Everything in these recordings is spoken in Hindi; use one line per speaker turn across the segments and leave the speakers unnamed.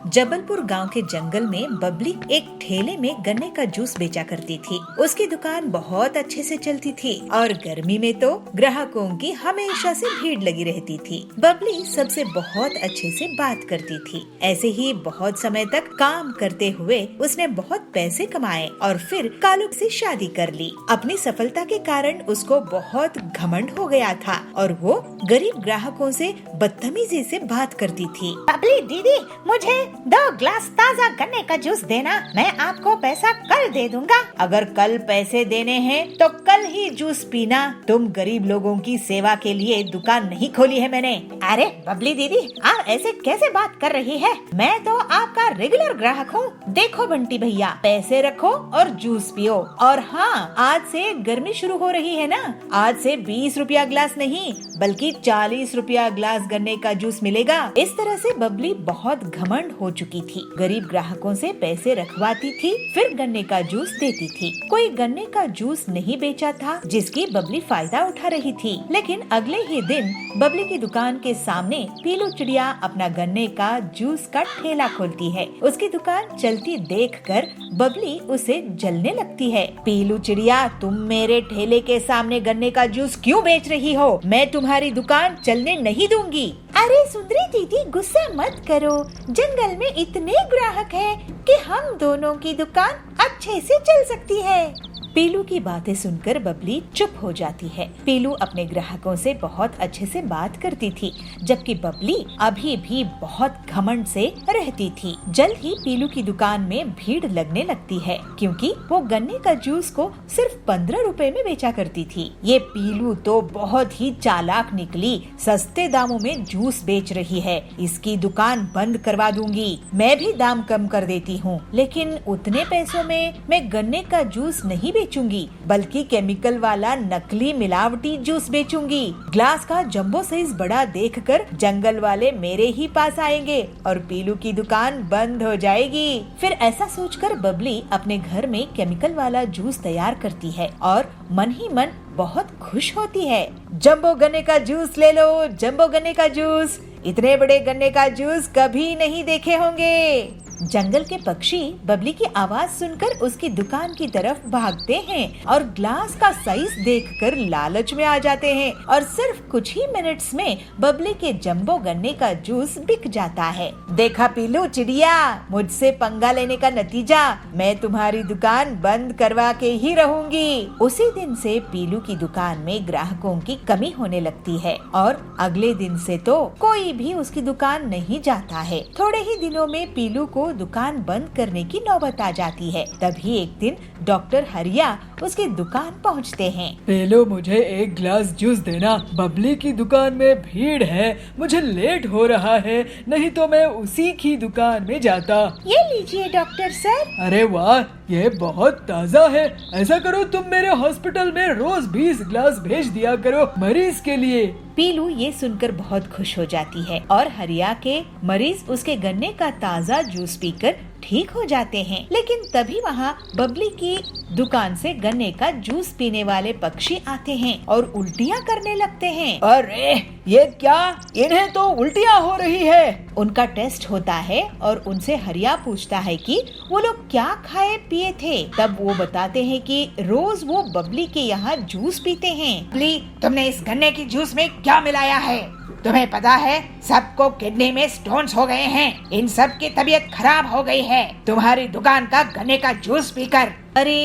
जबलपुर गांव के जंगल में बबली एक ठेले में गन्ने का जूस बेचा करती थी। उसकी दुकान बहुत अच्छे से चलती थी और गर्मी में तो ग्राहकों की हमेशा से भीड़ लगी रहती थी। बबली सबसे बहुत अच्छे से बात करती थी। ऐसे ही बहुत समय तक काम करते हुए उसने बहुत पैसे कमाए और फिर कालू से शादी कर ली। अपनी सफलता के कारण उसको बहुत घमंड हो गया था और वो गरीब ग्राहकों से बदतमीजी से बात करती थी।
बबली दीदी, मुझे 2 ग्लास ताज़ा गन्ने का जूस देना, मैं आपको पैसा कल दे दूंगा।
अगर कल पैसे देने हैं तो कल ही जूस पीना। तुम गरीब लोगों की सेवा के लिए दुकान नहीं खोली है मैंने।
अरे बबली दीदी, आप ऐसे कैसे बात कर रही है? मैं तो आपका रेगुलर ग्राहक हूँ।
देखो बंटी भैया, पैसे रखो और जूस पियो। और हाँ, आज से गर्मी शुरू हो रही है ना, आज से 20 रुपया ग्लास नहीं बल्कि 40 रुपया ग्लास गन्ने का जूस मिलेगा। इस तरह से बबली बहुत घमंड हो चुकी थी। गरीब ग्राहकों से पैसे रखवाती थी, फिर गन्ने का जूस देती थी। कोई गन्ने का जूस नहीं बेचा था जिसकी बबली फायदा उठा रही थी। लेकिन अगले ही दिन बबली की दुकान के सामने पीलू चिड़िया अपना गन्ने का जूस का ठेला खोलती है। उसकी दुकान चलती देखकर बबली उसे जलने लगती है। पीलू चिड़िया, तुम मेरे ठेले के सामने गन्ने का जूस क्यों बेच रही हो? मैं तुम्हारी दुकान चलने नहीं दूंगी।
अरे सुंदरी दीदी, गुस्सा मत करो। जंगल में इतने ग्राहक हैं कि हम दोनों की दुकान अच्छे से चल सकती है।
पीलू की बातें सुनकर बबली चुप हो जाती है। पीलू अपने ग्राहकों से बहुत अच्छे से बात करती थी, जबकि बबली अभी भी बहुत घमंड से रहती थी। जल्द ही पीलू की दुकान में भीड़ लगने लगती है, क्योंकि वो गन्ने का जूस को सिर्फ 15 रुपए में बेचा करती थी। ये पीलू तो बहुत ही चालाक निकली, सस्ते दामों में जूस बेच रही है। इसकी दुकान बंद करवा दूंगी। मैं भी दाम कम कर देती हूँ, लेकिन उतने पैसों में मैं गन्ने का जूस नहीं बेचूंगी, बल्कि केमिकल वाला नकली मिलावटी जूस बेचूंगी। ग्लास का जंबो साइज बड़ा देखकर जंगल वाले मेरे ही पास आएंगे और पीलू की दुकान बंद हो जाएगी। फिर ऐसा सोचकर बबली अपने घर में केमिकल वाला जूस तैयार करती है और मन ही मन बहुत खुश होती है। जंबो गन्ने का जूस ले लो, जंबो गन्ने का जूस। इतने बड़े गन्ने का जूस कभी नहीं देखे होंगे। जंगल के पक्षी बबली की आवाज सुनकर उसकी दुकान की तरफ भागते हैं और ग्लास का साइज देखकर लालच में आ जाते हैं और सिर्फ कुछ ही मिनट्स में बबली के जंबो गन्ने का जूस बिक जाता है। देखा पीलू चिड़िया, मुझसे पंगा लेने का नतीजा, मैं तुम्हारी दुकान बंद करवा के ही रहूंगी। उसी दिन से पीलू की दुकान में ग्राहकों की कमी होने लगती है और अगले दिन से तो कोई भी उसकी दुकान नहीं जाता है। थोड़े ही दिनों में पीलू को दुकान बंद करने की नौबत आ जाती है। तभी एक दिन डॉक्टर हरिया उसकी दुकान पहुंचते हैं।
पेलो, मुझे 1 ग्लास जूस देना। बबली की दुकान में भीड़ है, मुझे लेट हो रहा है, नहीं तो मैं उसी की दुकान में जाता।
ये लीजिए डॉक्टर सर।
अरे वाह, ये बहुत ताज़ा है। ऐसा करो, तुम मेरे हॉस्पिटल में रोज 20 ग्लास भेज दिया करो मरीज के लिए।
पीलू ये सुनकर बहुत खुश हो जाती है और हरिया के मरीज उसके गन्ने का ताज़ा जूस पीकर ठीक हो जाते हैं। लेकिन तभी वहाँ बबली की दुकान से गन्ने का जूस पीने वाले पक्षी आते हैं और उल्टियाँ करने लगते हैं।
अरे ये क्या, इन्हें तो उल्टियाँ हो रही है।
उनका टेस्ट होता है और उनसे हरिया पूछता है कि वो लोग क्या खाए पिए थे। तब वो बताते हैं कि रोज वो बबली के यहाँ जूस पीते हैं।
बबली, तुमने इस गन्ने की जूस में क्या मिलाया है? तुम्हें पता है सबको किडनी में स्टोन्स हो गए हैं। इन सब की तबीयत खराब हो गई है तुम्हारी दुकान का गन्ने का जूस पीकर।
अरे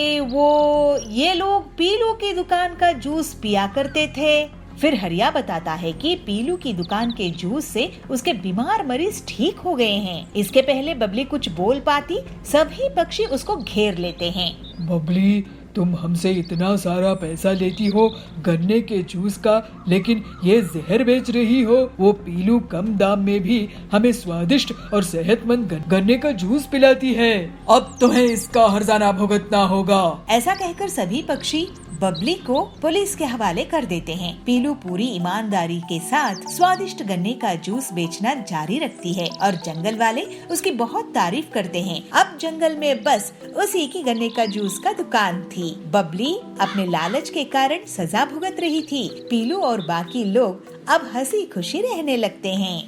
ये लोग पीलू की दुकान का जूस पिया करते थे। फिर हरिया बताता है कि पीलू की दुकान के जूस से उसके बीमार मरीज ठीक हो गए हैं। इसके पहले बबली कुछ बोल पाती, सभी पक्षी उसको घेर लेते हैं।
बबली, तुम हमसे इतना सारा पैसा लेती हो गन्ने के जूस का, लेकिन ये जहर बेच रही हो। वो पीलू कम दाम में भी हमें स्वादिष्ट और सेहतमंद गन्ने का जूस पिलाती है। अब तुम्हें इसका हर्जाना भुगतना होगा।
ऐसा कहकर सभी पक्षी बबली को पुलिस के हवाले कर देते हैं। पीलू पूरी ईमानदारी के साथ स्वादिष्ट गन्ने का जूस बेचना जारी रखती है और जंगल वाले उसकी बहुत तारीफ करते हैं। अब जंगल में बस उसी की गन्ने का जूस का दुकान थी। बबली अपने लालच के कारण सजा भुगत रही थी। पीलू और बाकी लोग अब हंसी खुशी रहने लगते हैं।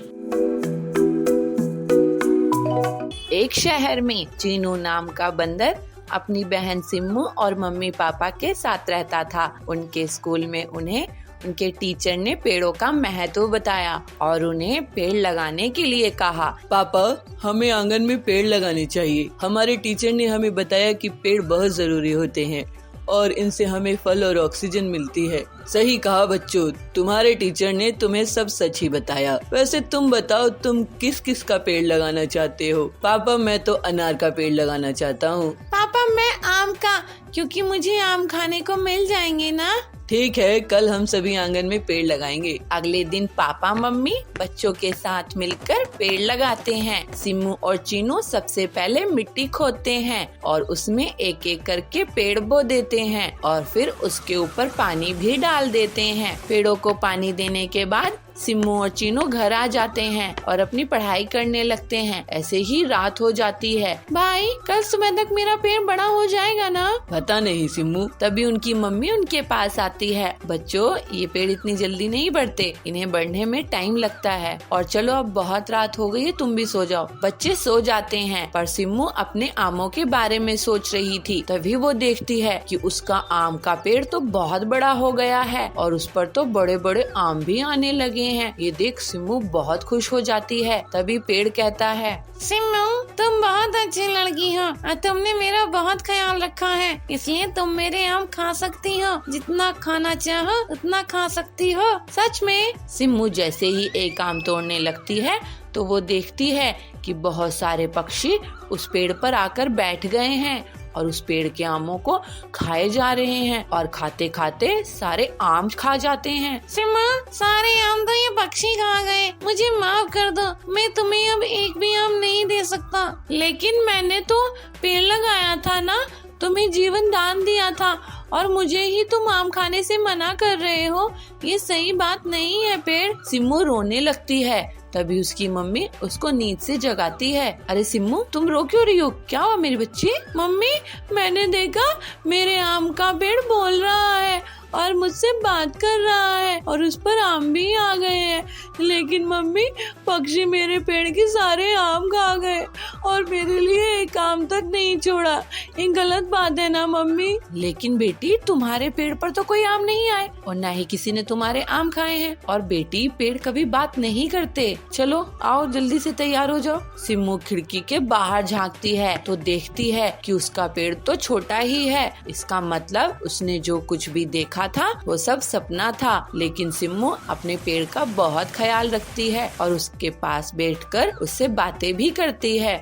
एक शहर में चीनू नाम का बंदर अपनी बहन सिम्मू और मम्मी पापा के साथ रहता था। उनके स्कूल में उन्हें उनके टीचर ने पेड़ों का महत्व बताया और उन्हें पेड़ लगाने के लिए कहा।
पापा, हमें आंगन में पेड़ लगाने चाहिए। हमारे टीचर ने हमें बताया कि पेड़ बहुत जरूरी होते हैं और इनसे हमें फल और ऑक्सीजन मिलती है। सही कहा बच्चों, तुम्हारे टीचर ने तुम्हें सब सच ही बताया। वैसे तुम बताओ, तुम किस किस का पेड़ लगाना चाहते हो? पापा, मैं तो अनार का पेड़ लगाना चाहता हूँ।
पापा, मैं आम का, क्योंकि मुझे आम खाने को मिल जाएंगे ना।
ठीक है, कल हम सभी आंगन में पेड़ लगाएंगे।
अगले दिन पापा मम्मी बच्चों के साथ मिलकर पेड़ लगाते हैं। सिम्मू और चीनू सबसे पहले मिट्टी खोदते हैं और उसमें एक एक करके पेड़ बो देते हैं और फिर उसके ऊपर पानी भी डाल देते हैं। पेड़ों को पानी देने के बाद सिम्मू और चीनू घर आ जाते हैं और अपनी पढ़ाई करने लगते हैं। ऐसे ही रात हो जाती है। भाई, कल सुबह तक मेरा पेड़ बड़ा हो जाएगा ना?
पता नहीं सिम्मू।
तभी उनकी मम्मी उनके पास आती है। बच्चों, ये पेड़ इतनी जल्दी नहीं बढ़ते, इन्हें बढ़ने में टाइम लगता है। और चलो, अब बहुत रात हो गई है, तुम भी सो जाओ। बच्चे सो जाते हैं, पर सिम्मू अपने आमों के बारे में सोच रही थी। तभी वो देखती है कि उसका आम का पेड़ तो बहुत बड़ा हो गया है और उस पर तो बड़े बड़े आम भी आने लगे हैं। ये देख सिम्मू बहुत खुश हो जाती है। तभी पेड़ कहता है, सिम्मू, तुम बहुत अच्छी लड़की हो और तुमने मेरा बहुत ख्याल रखा है, इसलिए तुम मेरे आम खा सकती हो। जितना खाना चाहो उतना खा सकती हो। सच में? सिम्मू जैसे ही एक आम तोड़ने लगती है तो वो देखती है कि बहुत सारे पक्षी उस पेड़ पर आकर बैठ गए हैं और उस पेड़ के आमों को खाए जा रहे हैं और खाते खाते सारे आम खा जाते हैं। सिम्मा, सारे आम तो ये पक्षी खा गए, मुझे माफ कर दो, मैं तुम्हें अब एक भी आम नहीं दे सकता। लेकिन मैंने तो पेड़ लगाया था ना, तुम्हें जीवन दान दिया था और मुझे ही तुम आम खाने से मना कर रहे हो। ये सही बात नहीं है पेड़। सिम्मू रोने लगती है। तभी उसकी मम्मी उसको नींद से जगाती है। अरे सिम्मू, तुम रो क्यों रही हो? क्या हुआ मेरी बच्ची? मम्मी, मैंने देखा मेरे आम का पेड़ बोल रहा है और मुझसे बात कर रहा है और उस पर आम भी आ गए हैं। लेकिन मम्मी, पक्षी मेरे पेड़ के सारे आम खा गए और मेरे लिए एक आम तक नहीं छोड़ा। ये गलत बात है ना मम्मी? लेकिन बेटी, तुम्हारे पेड़ पर तो कोई आम नहीं आए और ना ही किसी ने तुम्हारे आम खाए हैं। और बेटी, पेड़ कभी बात नहीं करते। चलो आओ, जल्दी से तैयार हो जाओ। सिम्मू खिड़की के बाहर झांकती है तो देखती है कि उसका पेड़ तो छोटा ही है। इसका मतलब उसने जो कुछ भी देखा था वो सब सपना था। लेकिन सिम्मू अपने पेड़ का बहुत ख्याल रखती है और उसके पास बैठकर उससे बातें भी करती है।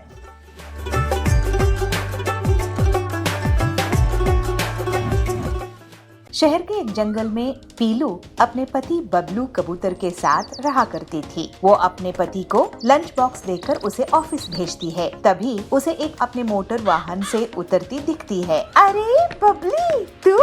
शहर के एक जंगल में पीलू अपने पति बबलू कबूतर के साथ रहा करती थी। वो अपने पति को लंच बॉक्स देकर उसे ऑफिस भेजती है। तभी उसे एक अपने मोटर वाहन से उतरती दिखती है। अरे बबली, तू?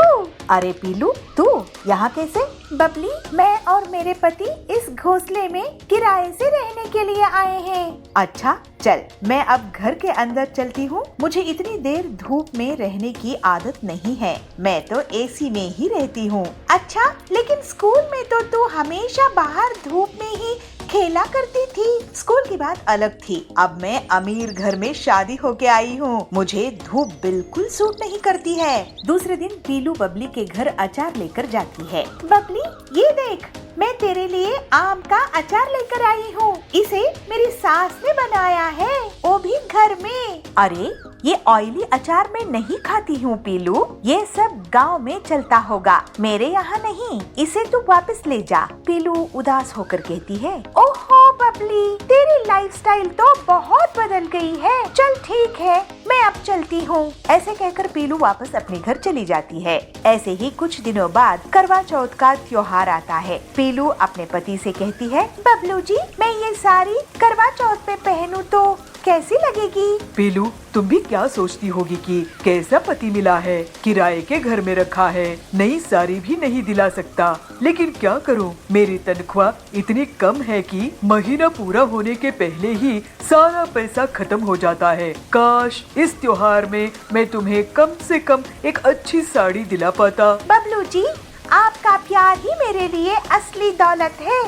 अरे पीलू, तू यहाँ कैसे? बबली, मैं और मेरे पति इस घोंसले में किराए से रहने के लिए आए हैं। अच्छा, चल मैं अब घर के अंदर चलती हूँ। मुझे इतनी देर धूप में रहने की आदत नहीं है। मैं तो एसी में ही रहती हूँ। अच्छा, लेकिन स्कूल में तो तू हमेशा बाहर धूप में ही खेला करती थी। स्कूल की बात अलग थी। अब मैं अमीर घर में शादी होके आई हूँ। मुझे धूप बिल्कुल सूट नहीं करती है। दूसरे दिन पीलू बबली के घर अचार लेकर जाती है। बबली, ये देख, मैं तेरे लिए आम का अचार लेकर आई हूँ। इसे मेरी सास ने बनाया है, वो भी घर में। अरे, ये ऑयली अचार मैं नहीं खाती हूँ पीलू। ये सब गांव में चलता होगा, मेरे यहाँ नहीं। इसे तू वापस ले जा। पीलू उदास होकर कहती है। ओहो बबली, तेरी लाइफस्टाइल तो बहुत बदल गई है। चल ठीक है, मैं अब चलती हूँ। ऐसे कहकर पीलू वापस अपने घर चली जाती है। ऐसे ही कुछ दिनों बाद करवा चौथ का त्योहार आता है। पीलू अपने पति से कहती है, बबलू जी, मैं ये साड़ी करवा चौथ पे पहनूं तो कैसी लगेगी?
पीलू, तुम भी क्या सोचती होगी कि कैसा पति मिला है, किराए के घर में रखा है, नई साड़ी भी नहीं दिला सकता। लेकिन क्या करूं, मेरी तनख्वाह इतनी कम है कि महीना पूरा होने के पहले ही सारा पैसा खत्म हो जाता है। काश इस त्योहार में मैं तुम्हें कम से कम एक अच्छी साड़ी दिला पाता।
बबलू जी, आपका प्यार ही मेरे लिए असली दौलत है।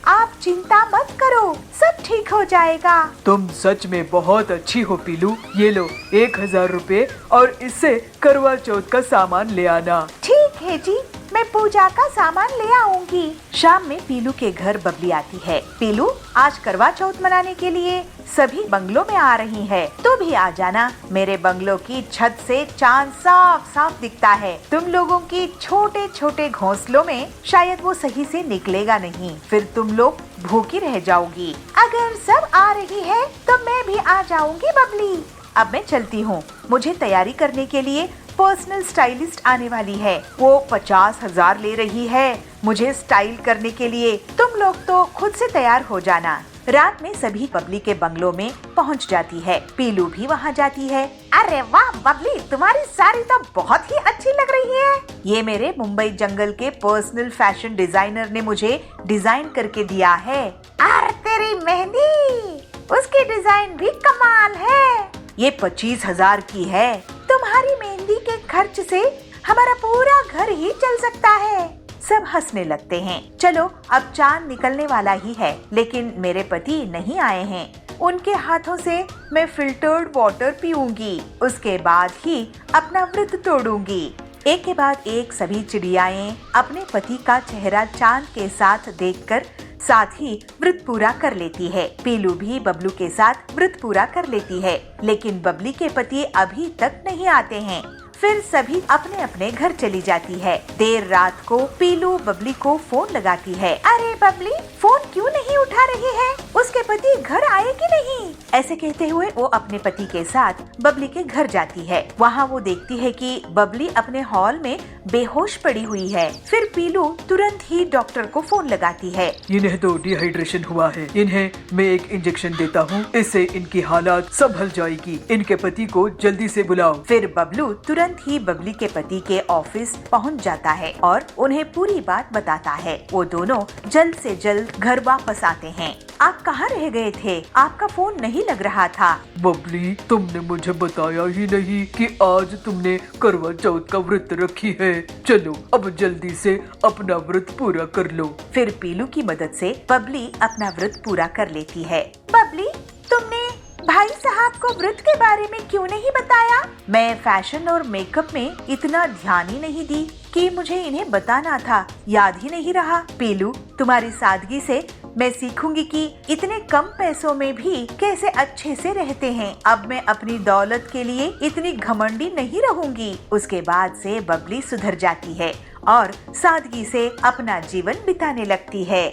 आप चिंता मत करो, सब ठीक हो जाएगा।
तुम सच में बहुत अच्छी हो पीलू। ये लो 1000 रुपए और इससे करवा चौथ का सामान ले आना।
ठीक है जी, मैं पूजा का सामान ले आऊंगी। शाम में पीलू के घर बबली आती है। पीलू, आज करवा चौथ मनाने के लिए सभी बंगलों में आ रही है, तो भी आ जाना। मेरे बंगलों की छत से चांद साफ साफ दिखता है। तुम लोगों की छोटे छोटे घोंसलों में शायद वो सही से निकलेगा नहीं, फिर तुम लोग भूखी रह जाओगी। अगर सब आ रही है तो मैं भी आ जाऊंगी बबली। अब मैं चलती हूँ, मुझे तैयारी करने के लिए पर्सनल स्टाइलिस्ट आने वाली है। वो 50,000 ले रही है मुझे स्टाइल करने के लिए। तुम लोग तो खुद से तैयार हो जाना। रात में सभी बबली के बंगलों में पहुंच जाती है। पीलू भी वहां जाती है। अरे वाह बबली, तुम्हारी साड़ी तो बहुत ही अच्छी लग रही है। ये मेरे मुंबई जंगल के पर्सनल फैशन डिजाइनर ने मुझे डिजाइन करके दिया है। अरे तेरी मेहंदी, उसकी डिजाइन भी कमाल है। ये 25,000 की है। तुम्हारी मेहंदी के खर्च से हमारा पूरा घर ही चल सकता है। सब हंसने लगते हैं। चलो, अब चांद निकलने वाला ही है, लेकिन मेरे पति नहीं आए हैं। उनके हाथों से मैं फिल्टर्ड वाटर पीऊंगी, उसके बाद ही अपना व्रत तोड़ूंगी। एक के बाद एक सभी चिड़ियाएं अपने पति का चेहरा चांद के साथ देखकर साथ ही व्रत पूरा कर लेती है। पीलू भी बबलू के साथ व्रत पूरा कर लेती है, लेकिन बबली के पति अभी तक नहीं आते हैं। फिर सभी अपने अपने घर चली जाती है। देर रात को पीलू बबली को फोन लगाती है। अरे बबली, फोन क्यों नहीं उठा रही है? उसके पति घर आए कि नहीं? ऐसे कहते हुए वो अपने पति के साथ बबली के घर जाती है। वहाँ वो देखती है कि बबली अपने हॉल में बेहोश पड़ी हुई है। फिर पीलू तुरंत ही डॉक्टर को फोन लगाती है।
इन्हें तो डिहाइड्रेशन हुआ है, इन्हें मैं एक इंजेक्शन देता हूँ, इससे इनकी हालात संभल जाएगी। इनके पति को जल्दी से बुलाओ।
फिर बबलू तुरंत ही बबली के पति के ऑफिस पहुंच जाता है और उन्हें पूरी बात बताता है। वो दोनों जल्द से जल्द घर वापस आते हैं। आप कहाँ रह गए थे? आपका फोन नहीं लग रहा था।
बबली, तुमने मुझे बताया ही नहीं कि आज तुमने करवा चौथ का व्रत रखी है। चलो अब जल्दी से अपना व्रत पूरा कर लो।
फिर पीलू की मदद से बबली अपना व्रत पूरा कर लेती है। बबली, तुमने भाई साहब को व्रत के बारे में क्यों नहीं बताया? मैं फैशन और मेकअप में इतना ध्यान ही नहीं दी कि मुझे इन्हें बताना था, याद ही नहीं रहा। पीलू, तुम्हारी सादगी से मैं सीखूंगी कि इतने कम पैसों में भी कैसे अच्छे से रहते हैं। अब मैं अपनी दौलत के लिए इतनी घमंडी नहीं रहूंगी। उसके बाद से बबली सुधर जाती है और सादगी से अपना जीवन बिताने लगती है।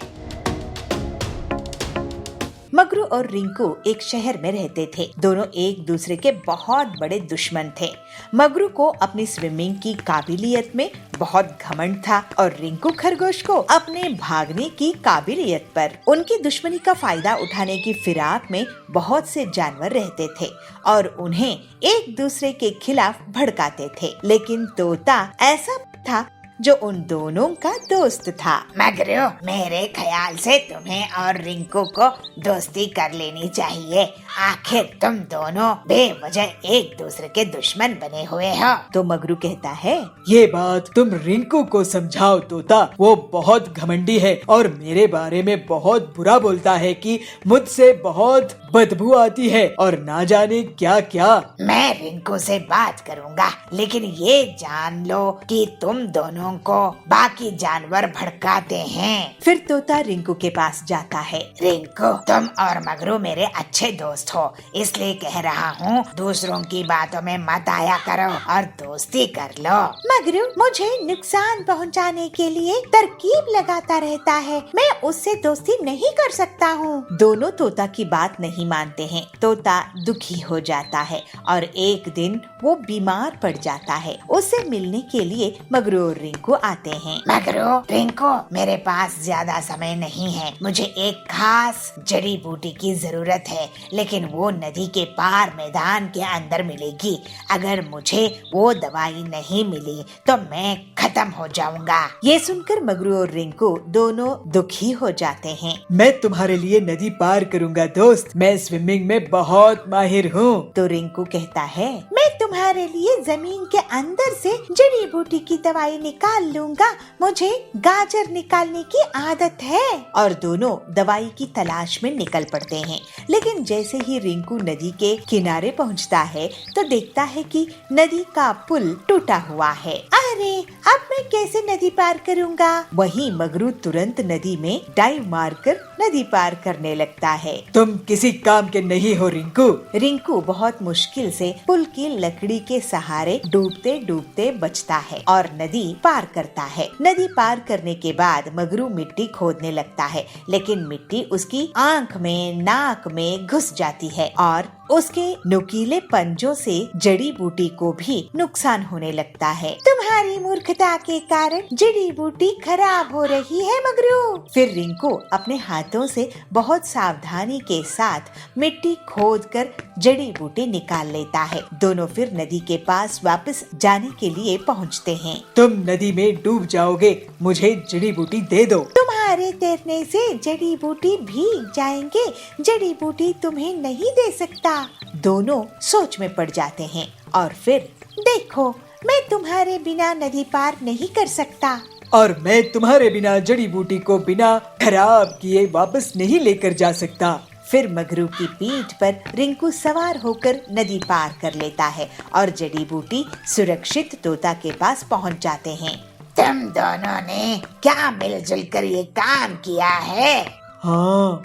मगरू और रिंकू एक शहर में रहते थे। दोनों एक दूसरे के बहुत बड़े दुश्मन थे। मगरू को अपनी स्विमिंग की काबिलियत में बहुत घमंड था और रिंकू खरगोश को अपने भागने की काबिलियत पर। उनकी दुश्मनी का फायदा उठाने की फिराक में बहुत से जानवर रहते थे और उन्हें एक दूसरे के खिलाफ भड़काते थे, लेकिन तोता ऐसा था जो उन दोनों का दोस्त था।
मगरू, मेरे ख्याल से तुम्हें और रिंकू को दोस्ती कर लेनी चाहिए। आखिर तुम दोनों बेवजह एक दूसरे के दुश्मन बने हुए हो।
तो मगरू कहता है,
ये बात तुम रिंकू को समझाओ तोता। वो बहुत घमंडी है और मेरे बारे में बहुत बुरा बोलता है कि मुझसे बहुत बदबू आती है और ना जाने क्या क्या।
मैं रिंकू से बात करूंगा, लेकिन ये जान लो कि तुम दोनों को बाकी जानवर भड़काते हैं।
फिर तोता रिंकू के पास जाता है।
रिंकू, तुम और मगरू मेरे अच्छे दोस्त हो, इसलिए कह रहा हूँ दूसरों की बातों में मत आया करो और दोस्ती कर लो।
मगरू मुझे नुकसान पहुँचाने के लिए तरकीब लगाता रहता है, मैं उससे दोस्ती नहीं कर सकता हूँ। दोनों तोता की बात नहीं मानते हैं। तोता दुखी हो जाता है और एक दिन वो बीमार पड़ जाता है। उससे मिलने के लिए मगरू और रिंकू आते हैं।
मगरू, रिंकू, मेरे पास ज्यादा समय नहीं है। मुझे एक खास जड़ी बूटी की जरूरत है, लेकिन वो नदी के पार मैदान के अंदर मिलेगी। अगर मुझे वो दवाई नहीं मिली तो मैं खत्म हो जाऊंगा।
ये सुनकर मगरू और रिंकू दोनों दुखी हो जाते हैं।
मैं तुम्हारे लिए नदी पार करूंगा दोस्त, मैं स्विमिंग में बहुत माहिर हूँ।
तो रिंकू कहता है, मैं तुम्हारे लिए जमीन के अंदर से जड़ी बूटी की दवाई निकाल
निकाल लूंगा, मुझे गाजर निकालने की आदत है।
और दोनों दवाई की तलाश में निकल पड़ते हैं। लेकिन जैसे ही रिंकू नदी के किनारे पहुंचता है तो देखता है कि नदी का पुल टूटा हुआ है।
अरे, अब मैं कैसे नदी पार करूंगा?
वहीं मगरू तुरंत नदी में डाइव मारकर नदी पार करने लगता है।
तुम किसी काम के नहीं हो रिंकू।
रिंकू बहुत मुश्किल से पुल की लकड़ी के सहारे डूबते डूबते बचता है और नदी पार करता है। नदी पार करने के बाद मगरू मिट्टी खोदने लगता है, लेकिन मिट्टी उसकी आंख में, नाक में घुस जाती है और उसके नुकीले पंजों से जड़ी बूटी को भी नुकसान होने लगता है।
तुम्हारी मूर्खता के कारण जड़ी बूटी खराब हो रही है मगरू।
फिर रिंकू अपने हाथों से बहुत सावधानी के साथ मिट्टी खोदकर जड़ी बूटी निकाल लेता है। दोनों फिर नदी के पास वापस जाने के लिए पहुंचते हैं।
तुम नदी में डूब जाओगे, मुझे जड़ी बूटी दे दो।
तुम्हारे तैरने से जड़ी बूटी भीग जाएंगे, जड़ी बूटी तुम्हें नहीं दे सकता।
दोनों सोच में पड़ जाते हैं और फिर
देखो, मैं तुम्हारे बिना नदी पार नहीं कर सकता।
और मैं तुम्हारे बिना जड़ी बूटी को बिना खराब किए वापस नहीं लेकर जा सकता।
फिर मगरू की पीठ पर रिंकू सवार होकर नदी पार कर लेता है और जड़ी बूटी सुरक्षित तोता के पास पहुंच जाते हैं।
तुम दोनों ने क्या मिलजुल कर ये काम किया है?
हाँ,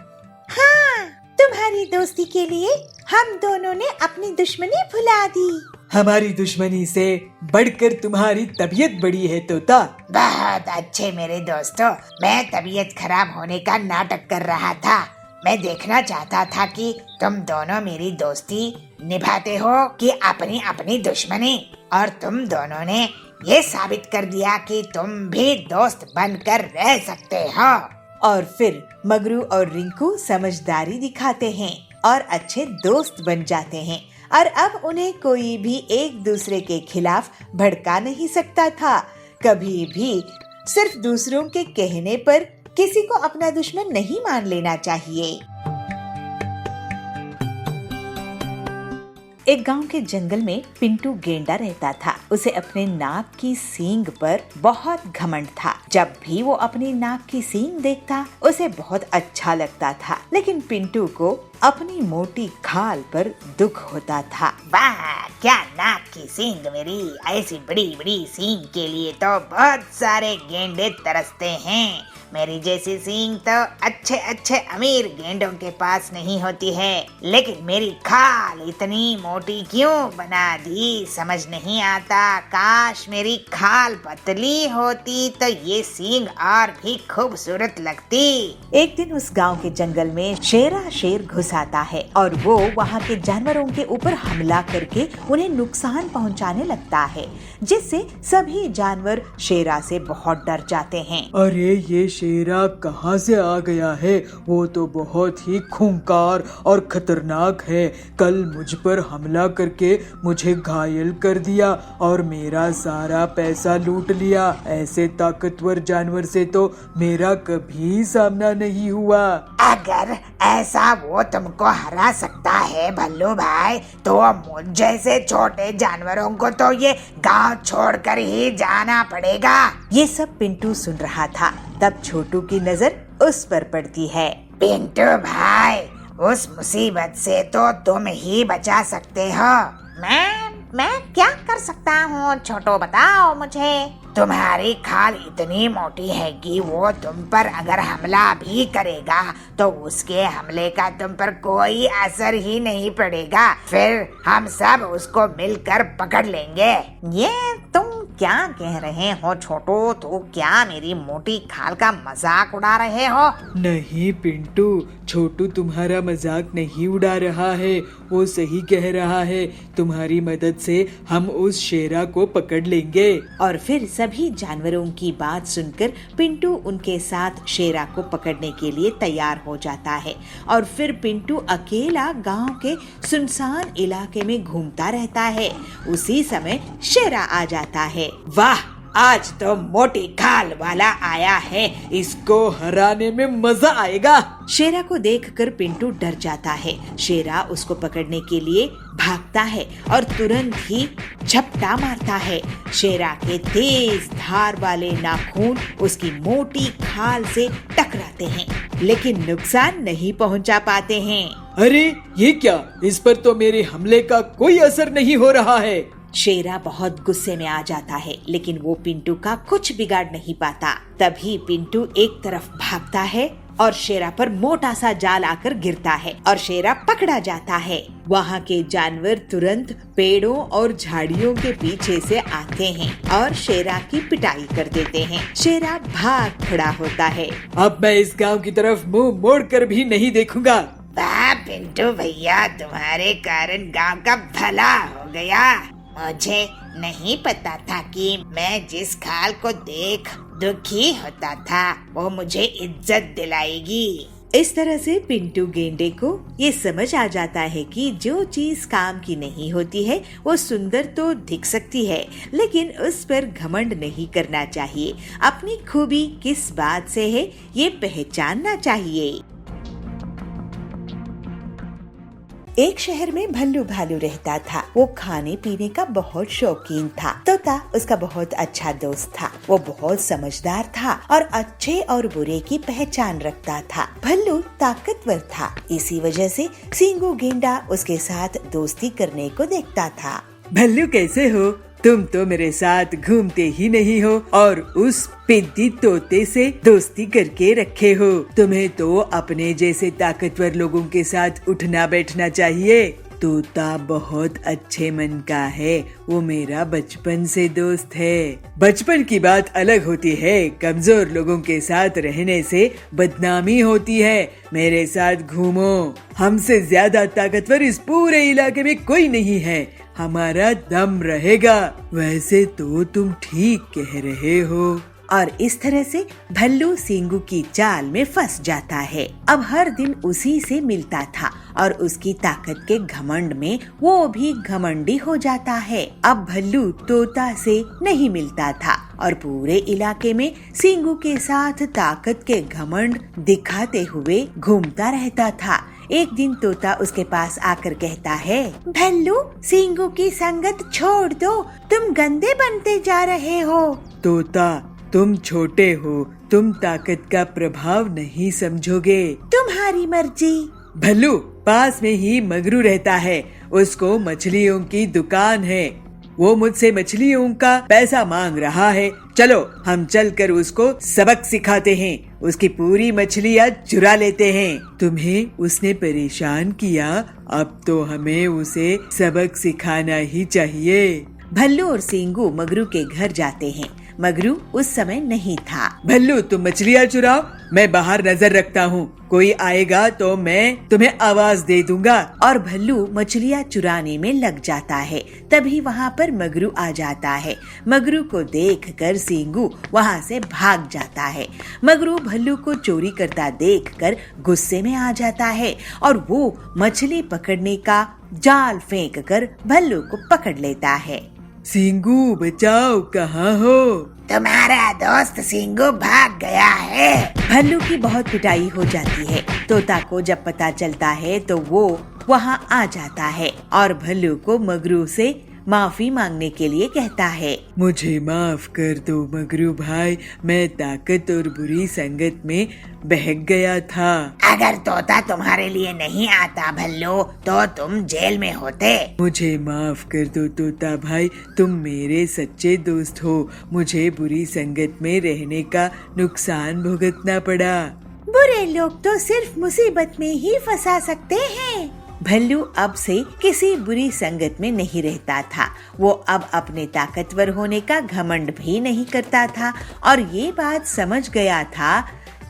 तुम्हारी दोस्ती के लिए हम दोनों ने अपनी दुश्मनी भुला दी।
हमारी दुश्मनी से बढ़कर तुम्हारी तबीयत बड़ी है तोता।
बहुत अच्छे मेरे दोस्तों, मैं तबीयत खराब होने का नाटक कर रहा था। मैं देखना चाहता था कि तुम दोनों मेरी दोस्ती निभाते हो कि अपनी अपनी दुश्मनी, और तुम दोनों ने ये साबित कर दिया कि तुम भी दोस्त बनकर रह सकते हो।
और फिर मगरू और रिंकू समझदारी दिखाते हैं और अच्छे दोस्त बन जाते हैं और अब उन्हें कोई भी एक दूसरे के खिलाफ भड़का नहीं सकता था। कभी भी सिर्फ दूसरों के कहने पर किसी को अपना दुश्मन नहीं मान लेना चाहिए। एक गांव के जंगल में पिंटू गेंडा रहता था। उसे अपने नाक की सींग पर बहुत घमंड था। जब भी वो अपनी नाक की सींग देखता उसे बहुत अच्छा लगता था, लेकिन पिंटू को अपनी मोटी खाल पर दुख होता था।
वाह, क्या नाक की सींग मेरी! ऐसी बड़ी बड़ी सींग के लिए तो बहुत सारे गेंडे तरसते हैं। मेरी जैसी सींग तो अच्छे अच्छे अमीर गेंडों के पास नहीं होती है, लेकिन मेरी खाल इतनी मोटी क्यों बना दी समझ नहीं आता। काश मेरी खाल पतली होती तो ये सींग और भी खूबसूरत लगती।
एक दिन उस गांव के जंगल में शेर घुस आता है और वो वहाँ के जानवरों के ऊपर हमला करके उन्हें नुकसान पहुँचाने लगता है, जिससे सभी जानवर शेरा से बहुत डर जाते हैं।
अरे ये शेरा कहाँ से आ गया है? वो तो बहुत ही खूंखार और खतरनाक है। कल मुझ पर हमला करके मुझे घायल कर दिया और मेरा सारा पैसा लूट लिया। ऐसे ताकतवर जानवर से तो मेरा कभी सामना नहीं हुआ।
अगर ऐसा वो तुमको हरा सकता है भल्लू भाई, तो मुझ जैसे छोटे जानवरों को तो ये गांव छोड़कर ही जाना पड़ेगा।
ये सब पिंटू सुन रहा था। तब छोटू की नजर उस पर पड़ती है।
पिंटू भाई, उस मुसीबत से तो तुम ही बचा सकते हो। मैं क्या कर सकता हूँ छोटू, बताओ मुझे। तुम्हारी खाल इतनी मोटी है कि वो तुम पर अगर हमला भी करेगा तो उसके हमले का तुम पर कोई असर ही नहीं पड़ेगा। फिर हम सब उसको मिलकर पकड़ लेंगे।
ये तुम क्या कह रहे हो छोटू? तो क्या मेरी मोटी खाल का मजाक उड़ा रहे हो?
नहीं पिंटू, छोटू तुम्हारा मजाक नहीं उड़ा रहा है, वो सही कह रहा है। तुम्हारी मदद से हम उस शेरा को पकड़ लेंगे।
और फिर सभी जानवरों की बात सुनकर पिंटू उनके साथ शेरा को पकड़ने के लिए तैयार हो जाता है। और फिर पिंटू अकेला गांव के सुनसान इलाके में घूमता रहता है। उसी समय शेरा आ जाता है।
वाह,
आज तो मोटी खाल वाला आया है।
इसको हराने में मजा आएगा।
शेरा को देखकर पिंटू डर जाता है। शेरा उसको पकड़ने के लिए भागता है और तुरंत ही झपटा मारता है। शेरा के तेज धार वाले नाखून उसकी मोटी खाल से टकराते हैं, लेकिन नुकसान नहीं पहुंचा पाते हैं।
अरे ये क्या, इस पर तो मेरे हमले का कोई असर नहीं हो रहा है।
शेरा बहुत गुस्से में आ जाता है, लेकिन वो पिंटू का कुछ बिगाड़ नहीं पाता। तभी पिंटू एक तरफ भागता है और शेरा पर मोटा सा जाल आकर गिरता है और शेरा पकड़ा जाता है। वहाँ के जानवर तुरंत पेड़ों और झाड़ियों के पीछे से आते हैं और शेरा की पिटाई कर देते हैं। शेरा भाग खड़ा होता है।
अब मैं इस गांव की तरफ मुंह मोड़ कर भी नहीं देखूंगा।
वाह पिंटू भैया, तुम्हारे कारण गांव का भला हो गया। मुझे नहीं पता था कि मैं जिस खाल को देख दुखी होता था वो मुझे इज्जत दिलाएगी।
इस तरह से पिंटू गेंडे को ये समझ आ जाता है कि जो चीज काम की नहीं होती है वो सुंदर तो दिख सकती है, लेकिन उस पर घमंड नहीं करना चाहिए। अपनी खूबी किस बात से है ये पहचानना चाहिए। एक शहर में भल्लू भालू रहता था। वो खाने पीने का बहुत शौकीन था। तोता उसका बहुत अच्छा दोस्त था। वो बहुत समझदार था और अच्छे और बुरे की पहचान रखता था। भल्लू ताकतवर था, इसी वजह से सींगू गेंडा उसके साथ दोस्ती करने को देखता था।
भल्लू कैसे हो? तुम तो मेरे साथ घूमते ही नहीं हो और उस पिद्दी तोते से दोस्ती करके रखे हो। तुम्हें तो अपने जैसे ताकतवर लोगों के साथ उठना बैठना चाहिए। तोता बहुत अच्छे मन का है, वो मेरा बचपन से दोस्त है। बचपन की बात अलग होती है, कमजोर लोगों के साथ रहने से बदनामी होती है। मेरे साथ घूमो, हमसे ज्यादा ताकतवर इस पूरे इलाके में कोई नहीं है। हमारा दम रहेगा। वैसे तो तुम ठीक कह रहे हो।
और इस तरह से भल्लू सींगू की चाल में फंस जाता है। अब हर दिन उसी से मिलता था और उसकी ताकत के घमंड में वो भी घमंडी हो जाता है। अब भल्लू तोता से नहीं मिलता था और पूरे इलाके में सींगू के साथ ताकत के घमंड दिखाते हुए घूमता रहता था। एक दिन तोता उसके पास आकर कहता है, भल्लू सींगू की संगत छोड़ दो, तुम गंदे बनते जा रहे हो।
तोता, तुम छोटे हो, तुम ताकत का प्रभाव नहीं समझोगे।
तुम्हारी मर्जी।
भल्लू, पास में ही मगरू रहता है, उसको मछलियों की दुकान है। वो मुझसे मछलियों का पैसा मांग रहा है। चलो हम चलकर उसको सबक सिखाते हैं, उसकी पूरी मछलियाँ चुरा लेते हैं। तुम्हें उसने परेशान किया, अब तो हमें उसे सबक सिखाना ही चाहिए।
भल्लू और सींगू मगरू के घर जाते हैं। मगरू उस समय नहीं था।
भल्लू, तुम मछलियाँ चुराओ, मैं बाहर नजर रखता हूँ। कोई आएगा तो मैं तुम्हें आवाज दे दूंगा।
और भल्लू मछलियाँ चुराने में लग जाता है। तभी वहाँ पर मगरू आ जाता है। मगरू को देखकर सींगू वहाँ से भाग जाता है। मगरू भल्लू को चोरी करता देखकर गुस्से में आ जाता है और वो मछली पकड़ने का जाल फेंक कर भल्लू को पकड़ लेता है।
सींगू बचाओ, कहाँ हो?
तुम्हारा दोस्त सींगू भाग गया है।
भल्लू की बहुत पिटाई हो जाती है। तोता को जब पता चलता है तो वो वहाँ आ जाता है और भल्लू को मगरू से माफी मांगने के लिए कहता है।
मुझे माफ कर दो मगरू भाई, मैं ताकत और बुरी संगत में बहक गया था।
अगर तोता तुम्हारे लिए नहीं आता भल्लू तो तुम जेल में होते।
मुझे माफ कर दो तोता भाई, तुम मेरे सच्चे दोस्त हो। मुझे बुरी संगत में रहने का नुकसान भुगतना पड़ा।
बुरे लोग तो सिर्फ मुसीबत में ही फंसा सकते हैं। भल्लू अब से किसी बुरी संगत में नहीं रहता था। वो अब अपने ताकतवर होने का घमंड भी नहीं करता था और ये बात समझ गया था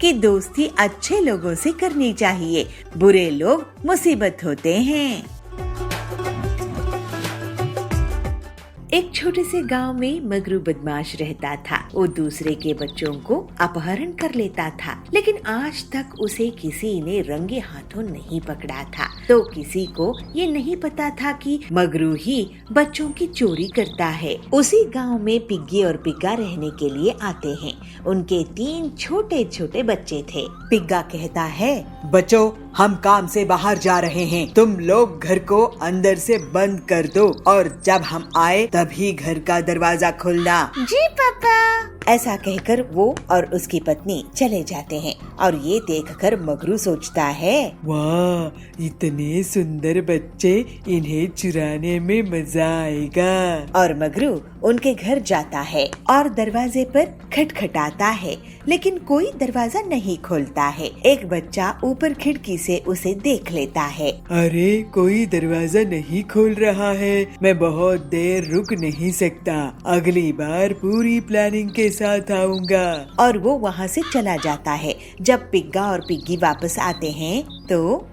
कि दोस्ती अच्छे लोगों से करनी चाहिए, बुरे लोग मुसीबत होते हैं। एक छोटे से गांव में मगरू बदमाश रहता था। वो दूसरे के बच्चों को अपहरण कर लेता था, लेकिन आज तक उसे किसी ने रंगे हाथों नहीं पकड़ा था। तो किसी को ये नहीं पता था कि मगरू ही बच्चों की चोरी करता है। उसी गांव में पिग्गी और पिग्गा रहने के लिए आते हैं। उनके 3 छोटे छोटे बच्चे थे। पिग्गा कहता है,
बच्चों, हम काम से बाहर जा रहे हैं, तुम लोग घर को अंदर से बंद कर दो और जब हम आए तभी घर का दरवाजा खोलना।
जी पापा।
ऐसा कहकर वो और उसकी पत्नी चले जाते हैं। और ये देखकर मगरू सोचता है,
वाह, इतने सुंदर बच्चे, इन्हें चुराने में मजा आएगा।
और मगरू उनके घर जाता है और दरवाजे पर खटखटाता है, लेकिन कोई दरवाजा नहीं खोलता है। एक बच्चा ऊपर खिड़की से उसे देख लेता है।
अरे, कोई दरवाजा नहीं खोल रहा है, मैं बहुत देर रुक नहीं सकता, अगली बार पूरी प्लानिंग के साथ आऊंगा।
और वो वहाँ से चला जाता है। जब पिग्गा और पिग्गी वापस आते हैं तो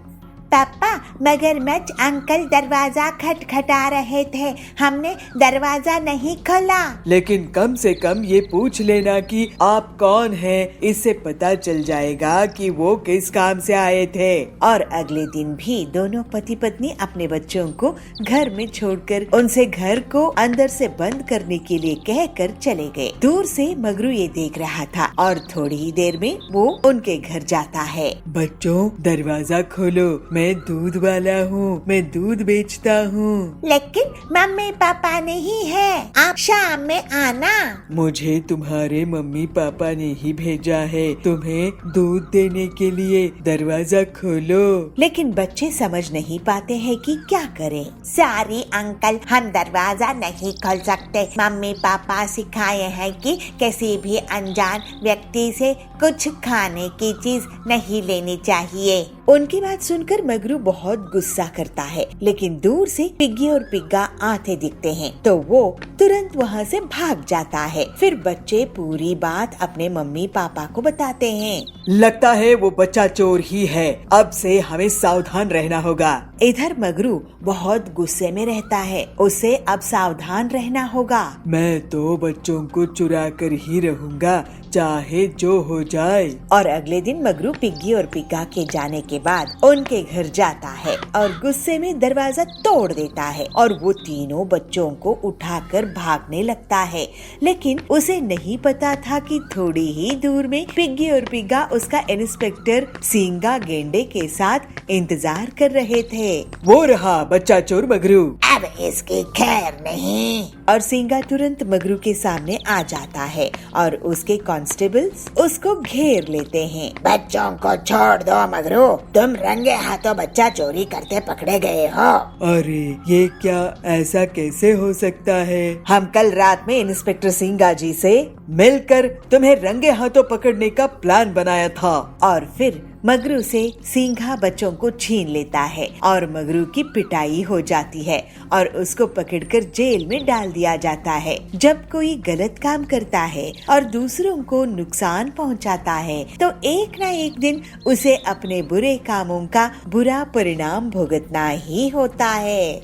पापा, मगरमच्छ अंकल दरवाजा खटखटा रहे थे, हमने दरवाजा नहीं खोला।
लेकिन कम से कम ये पूछ लेना कि आप कौन हैं, इससे पता चल जाएगा कि वो किस काम से आए थे।
और अगले दिन भी दोनों पति पत्नी अपने बच्चों को घर में छोड़कर उनसे घर को अंदर से बंद करने के लिए कहकर चले गए। दूर से मगरू ये देख रहा था और थोड़ी ही देर में वो उनके घर जाता है।
बच्चों, दरवाजा खोलो, मैं दूध वाला हूँ, मैं दूध बेचता हूँ।
लेकिन मम्मी पापा नहीं है, आप शाम में आना।
मुझे तुम्हारे मम्मी पापा ने ही भेजा है तुम्हें दूध देने के लिए, दरवाजा खोलो।
लेकिन बच्चे समझ नहीं पाते हैं कि क्या करें।
सॉरी अंकल, हम दरवाजा नहीं खोल सकते। मम्मी पापा सिखाए हैं कि किसी भी अनजान व्यक्ति से कुछ खाने की चीज नहीं लेनी चाहिए।
उनकी बात सुनकर मगरू बहुत गुस्सा करता है, लेकिन दूर से पिग्गी और पिग्गा आते दिखते हैं तो वो तुरंत वहाँ से भाग जाता है। फिर बच्चे पूरी बात अपने मम्मी पापा को बताते हैं।
लगता है वो बच्चा चोर ही है, अब से हमें सावधान रहना होगा।
इधर मगरू बहुत गुस्से में रहता है, उसे अब सावधान रहना होगा।
मैं तो बच्चों को चुरा कर ही रहूंगा, चाहे जो हो जाए।
और अगले दिन मगरू पिग्गी और पिग्गा के जाने के बाद उनके घर जाता है और गुस्से में दरवाजा तोड़ देता है और वो तीनों बच्चों को उठाकर भागने लगता है। लेकिन उसे नहीं पता था कि थोड़ी ही दूर में पिग्गी और पिग्गा उसका इंस्पेक्टर सींगा गेंडे के साथ इंतजार कर रहे थे।
वो रहा बच्चा चोर मगरू।
अब इसकी खैर नहीं।
और सींगा तुरंत मगरू के सामने आ जाता है और उसके कांस्टेबल्स उसको घेर लेते हैं।
बच्चों को छोड़ दो मगरू, तुम रंगे हाथों बच्चा चोरी करते पकड़े गए हो।
अरे, ये क्या, ऐसा कैसे हो सकता है?
हम कल रात में इंस्पेक्टर सिंगा जी से मिलकर तुम्हें रंगे हाथों पकड़ने का प्लान बनाया था।
और फिर मगरू से सींगा बच्चों को छीन लेता है और मगरू की पिटाई हो जाती है और उसको पकड़कर जेल में डाल दिया जाता है। जब कोई गलत काम करता है और दूसरों को नुकसान पहुंचाता है तो एक न एक दिन उसे अपने बुरे कामों का बुरा परिणाम भुगतना ही होता है।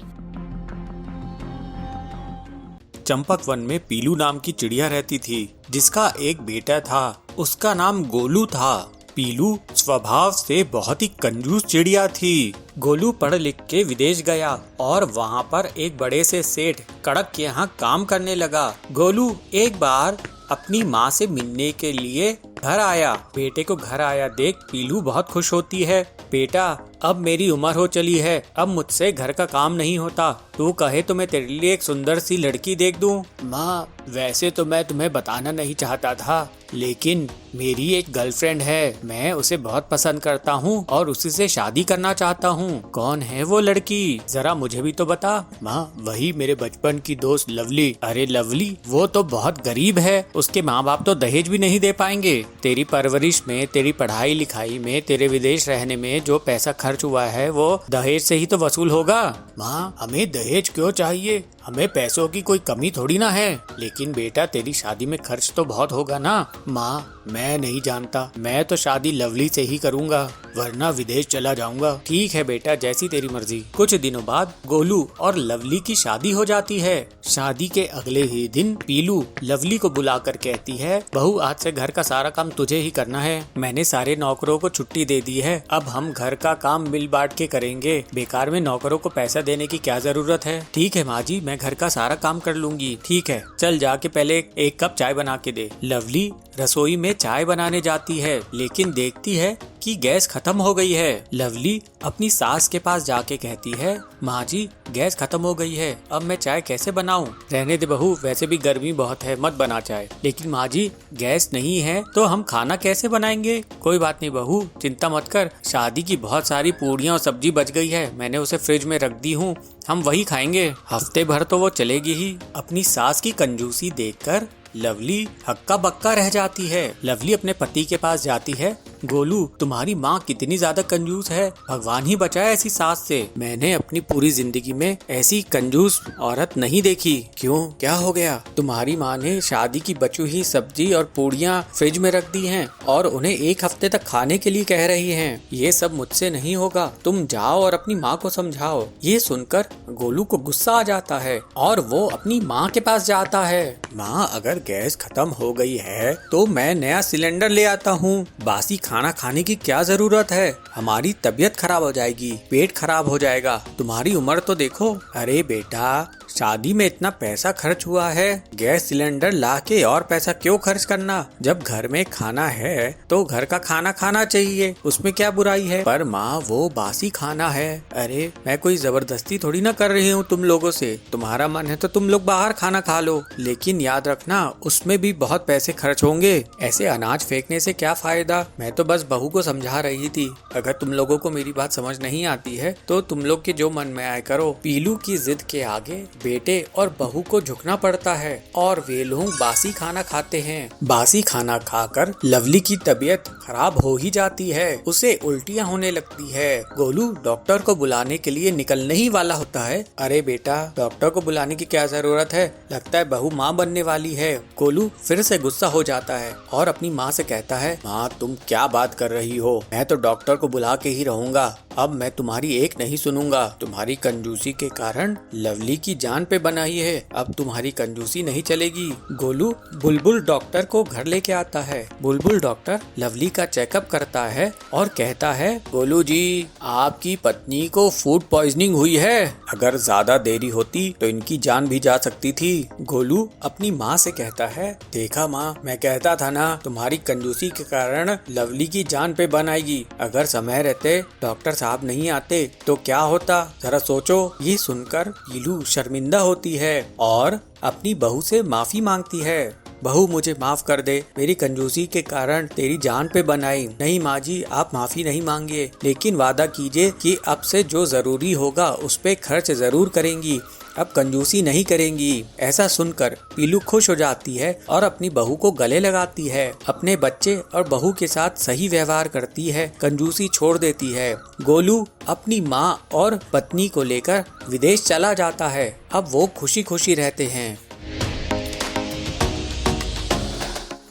चंपक वन में पीलू नाम की चिड़िया रहती थी, जिसका एक बेटा था। उसका नाम गोलू था। पीलू स्वभाव से बहुत ही कंजूस चिड़िया थी। गोलू पढ़ लिख के विदेश गया और वहाँ पर एक बड़े से सेठ कड़क के यहाँ काम करने लगा। गोलू एक बार अपनी माँ से मिलने के लिए घर आया। बेटे को घर आया देख पीलू बहुत खुश होती है। बेटा, अब मेरी उम्र हो चली है, अब मुझसे घर का काम नहीं होता, तू कहे तो मैं तेरे लिए एक सुंदर सी लड़की देख दूं। माँ, वैसे तो मैं तुम्हें बताना नहीं चाहता था, लेकिन मेरी एक गर्लफ्रेंड है, मैं उसे बहुत पसंद करता हूँ और उसी से शादी करना चाहता हूँ। कौन है वो लड़की, जरा मुझे भी तो बता। माँ, वही मेरे बचपन की दोस्त लवली। अरे लवली, वो तो बहुत गरीब है, उसके माँ बाप तो दहेज भी नहीं दे पाएंगे। तेरी परवरिश में, तेरी पढ़ाई लिखाई में, तेरे विदेश रहने में जो पैसा खर्च हुआ है वो दहेज से ही तो वसूल होगा। माँ, हमें दहेज क्यों चाहिए, हमें पैसों की कोई कमी थोड़ी ना है, लेकिन बेटा तेरी शादी में खर्च तो बहुत होगा ना। माँ मैं नहीं जानता, मैं तो शादी लवली से ही करूँगा, वरना विदेश चला जाऊंगा। ठीक है बेटा, जैसी तेरी मर्जी। कुछ दिनों बाद गोलू और लवली की शादी हो जाती है। शादी के अगले ही दिन पीलू लवली को बुलाकर कहती है, बहू आज से घर का सारा काम तुझे ही करना है। मैंने सारे नौकरों को छुट्टी दे दी है, अब हम घर का काम मिल बांट के करेंगे। बेकार में नौकरों को पैसा देने की क्या जरूरत है। ठीक है माँ जी, मैं घर का सारा काम कर लूंगी। ठीक है, चल जाके पहले एक कप चाय बना के दे। लवली रसोई में चाय बनाने जाती है, लेकिन देखती है कि गैस खत्म हो गई है। लवली अपनी सास के पास जाके कहती है, माँ जी गैस खत्म हो गई है, अब मैं चाय कैसे बनाऊं? रहने दे बहू, वैसे भी गर्मी बहुत है, मत बना चाय। लेकिन माँ जी गैस नहीं है तो हम खाना कैसे बनाएंगे? कोई बात नहीं बहू, चिंता मत कर, शादी की बहुत सारी पूड़ियाँ और सब्जी बच गई है, मैंने उसे फ्रिज में रख दी हूँ, हम वही खाएंगे। हफ्ते भर तो वो चलेगी ही। अपनी सास की कंजूसी देखकर लवली हक्का बक्का रह जाती है। लवली अपने पति के पास जाती है, गोलू तुम्हारी माँ कितनी ज्यादा कंजूस है, भगवान ही बचाए ऐसी सास से। मैंने अपनी पूरी जिंदगी में ऐसी कंजूस औरत नहीं देखी। क्यों, क्या हो गया? तुम्हारी माँ ने शादी की बची हुई सब्जी और पूड़ियाँ फ्रिज में रख दी हैं और उन्हें एक हफ्ते तक खाने के लिए कह रही हैं। ये सब मुझसे नहीं होगा, तुम जाओ और अपनी माँ को समझाओ। ये सुनकर गोलू को गुस्सा आ जाता है और वो अपनी माँ के पास जाता है। माँ अगर गैस खत्म हो गई है तो मैं नया सिलेंडर ले आता हूँ, बासी खाना खाने की क्या जरूरत है? हमारी तबीयत खराब हो जाएगी, पेट खराब हो जाएगा, तुम्हारी उम्र तो देखो। अरे बेटा, शादी में इतना पैसा खर्च हुआ है, गैस सिलेंडर लाके और पैसा क्यों खर्च करना? जब घर में खाना है तो घर का खाना खाना चाहिए, उसमें क्या बुराई है? पर माँ वो बासी खाना है। अरे मैं कोई जबरदस्ती थोड़ी ना कर रही हूँ तुम लोगों से, तुम्हारा मन है तो तुम लोग बाहर खाना खा लो, लेकिन याद रखना उसमें भी बहुत पैसे खर्च होंगे। ऐसे अनाज फेंकने से क्या फायदा? मैं तो बस बहू को समझा रही थी। अगर तुम लोगों को मेरी बात समझ नहीं आती है तो तुम लोग के जो मन में आए करो। पीलू की जिद के आगे बेटे और बहू को झुकना पड़ता है और वे लोग बासी खाना खाते हैं। बासी खाना खाकर लवली की तबीयत खराब हो ही जाती है, उसे उल्टियाँ होने लगती है। गोलू डॉक्टर को बुलाने के लिए निकलने ही वाला होता है। अरे बेटा, डॉक्टर को बुलाने की क्या जरूरत है, लगता है बहू माँ बनने वाली है। गोलू फिर से गुस्सा हो जाता है और अपनी माँ से कहता है, माँ तुम क्या बात कर रही हो, मैं तो डॉक्टर को बुला के ही रहूंगा, अब मैं तुम्हारी एक नहीं सुनूंगा। तुम्हारी कंजूसी के कारण लवली की जान पे बनाई है, अब तुम्हारी कंजूसी नहीं चलेगी। गोलू बुलबुल डॉक्टर को घर लेके आता है। बुलबुल डॉक्टर लवली का चेकअप करता है और कहता है, गोलू जी आपकी पत्नी को फूड पॉइजनिंग हुई है, अगर ज्यादा देरी होती तो इनकी जान भी जा सकती थी। गोलू अपनी माँ से कहता है, देखा माँ, मैं कहता था ना तुम्हारी कंजूसी के कारण लवली की जान पे बन आएगी, अगर समय रहते डॉक्टर साहब नहीं आते तो क्या होता, जरा सोचो। ये सुनकर पीलू शर्मिंदा होती है और अपनी बहू से माफी मांगती है। बहू मुझे माफ कर दे, मेरी कंजूसी के कारण तेरी जान पे बनाई। नहीं माँ जी, आप माफी नहीं मांगिए, लेकिन वादा कीजिए कि अब से जो जरूरी होगा उस पे खर्च जरूर करेंगी, अब कंजूसी नहीं करेंगी। ऐसा सुनकर पीलू खुश हो जाती है और अपनी बहू को गले लगाती है, अपने बच्चे और बहू के साथ सही व्यवहार करती है, कंजूसी छोड़ देती है। गोलू अपनी माँ और पत्नी को लेकर विदेश चला जाता है। अब वो खुशी खुशी रहते हैं।